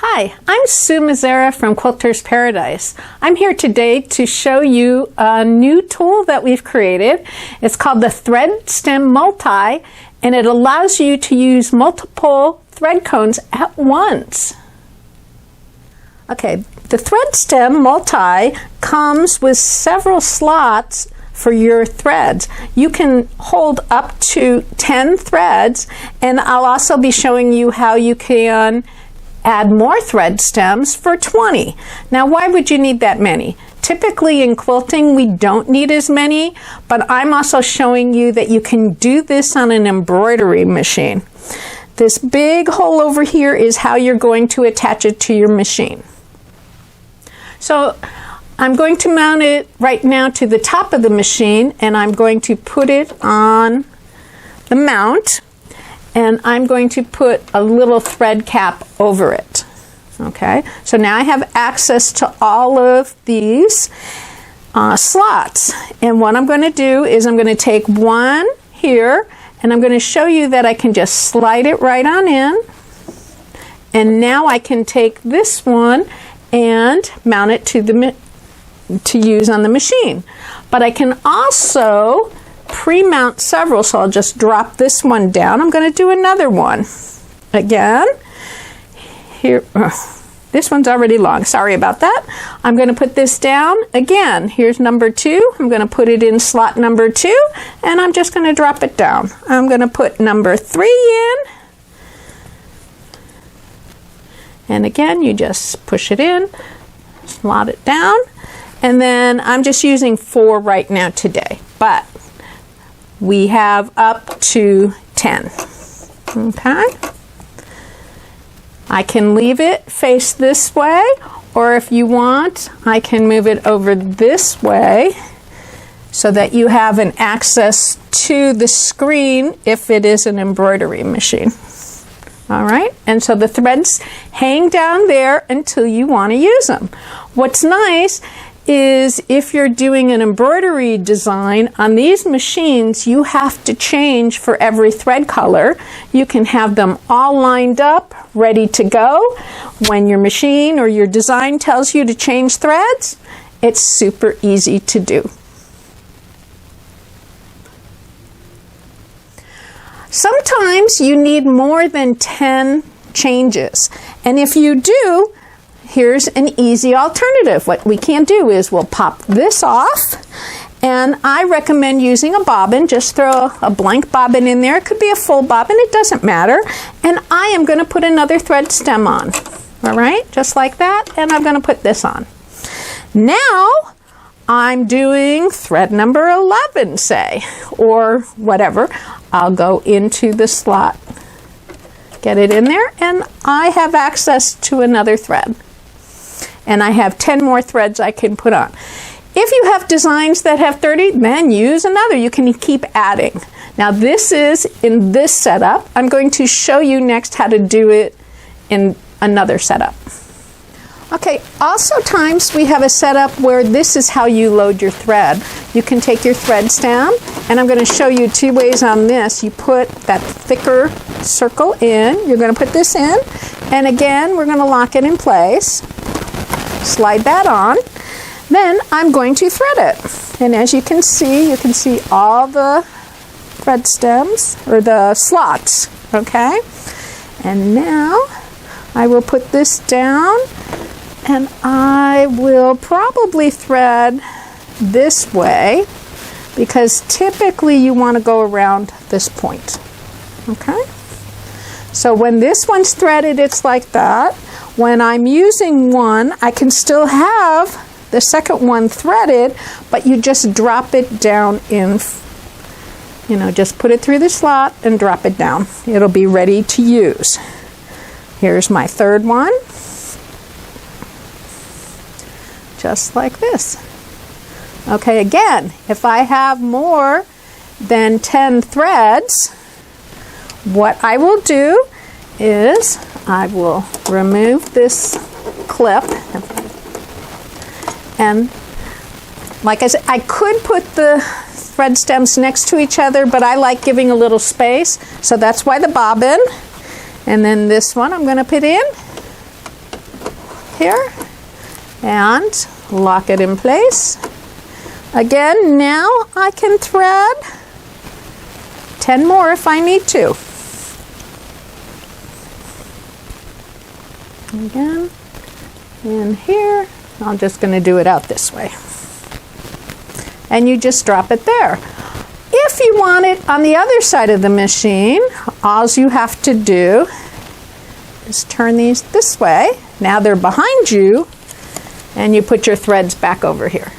Hi, I'm Sue Mazzara from Quilter's Paradise. I'm here today to show you a new tool that we've created. It's called the Thread Stem Multi, and it allows you to use multiple thread cones at once. Okay, the Thread Stem Multi comes with several slots for your threads. You can hold up to 10 threads, and I'll also be showing you how you can add more thread stems for 20. Now, why would you need that many? Typically in quilting, we don't need as many, but I'm also showing you that you can do this on an embroidery machine. This big hole over here is how you're going to attach it to your machine. So I'm going to mount it right now to the top of the machine, and I'm going to put it on the mount, and I'm going to put a little thread cap over it. Okay, so now I have access to all of these slots, and what I'm going to do is I'm going to take one here, and I'm going to show you that I can just slide it right on in, and now I can take this one and mount it to use on the machine. But I can also pre-mount several, so I'll just drop this one down. I'm going to do another one. Again, here, this one's already long, sorry about that. I'm going to put this down. Again, here's number 2. I'm going to put it in slot number 2, and I'm just going to drop it down. I'm going to put number 3 in, and again, you just push it in, slot it down, and then I'm just using 4 right now today, but we have up to 10. Okay? I can leave it face this way, or if you want, I can move it over this way so that you have an access to the screen if it is an embroidery machine. All right? And so the threads hang down there until you want to use them. What's nice is if you're doing an embroidery design on these machines, you have to change for every thread color. You can have them all lined up, ready to go. When your machine or your design tells you to change threads, it's super easy to do. Sometimes you need more than 10 changes, and if you do, here's an easy alternative. What we can do is we'll pop this off, and I recommend using a bobbin. Just throw a blank bobbin in there. It could be a full bobbin, it doesn't matter. And I am going to put another thread stem on. All right, just like that, and I'm going to put this on. Now I'm doing thread number 11, say, or whatever. I'll go into the slot, get it in there, and I have access to another thread. And I have 10 more threads I can put on. If you have designs that have 30, then use another. You can keep adding. Now this is in this setup. I'm going to show you next how to do it in another setup. Okay, also times we have a setup where this is how you load your thread. You can take your thread stem, and I'm going to show you 2 ways on this. You put that thicker circle in. You're going to put this in, and again, we're going to lock it in place. Slide that on. Then I'm going to thread it. And as you can see all the thread stems, or the slots, okay? And now I will put this down, and I will probably thread this way, because typically you want to go around this point, okay? So when this one's threaded, it's like that. When I'm using one, I can still have the second one threaded, but you just drop it down in, just put it through the slot and drop it down. It'll be ready to use. Here's my third one. Just like this. Okay, again, if I have more than 10 threads, what I will do is I will remove this clip, and like I said, I could put the thread stems next to each other, but I like giving a little space, so that's why the bobbin. And then this one I'm going to put in, here and lock it in place. Again, now I can thread 10 more if I need to. Again, in here, I'm just going to do it out this way. And you just drop it there. If you want it on the other side of the machine, all you have to do is turn these this way. Now they're behind you, and you put your threads back over here.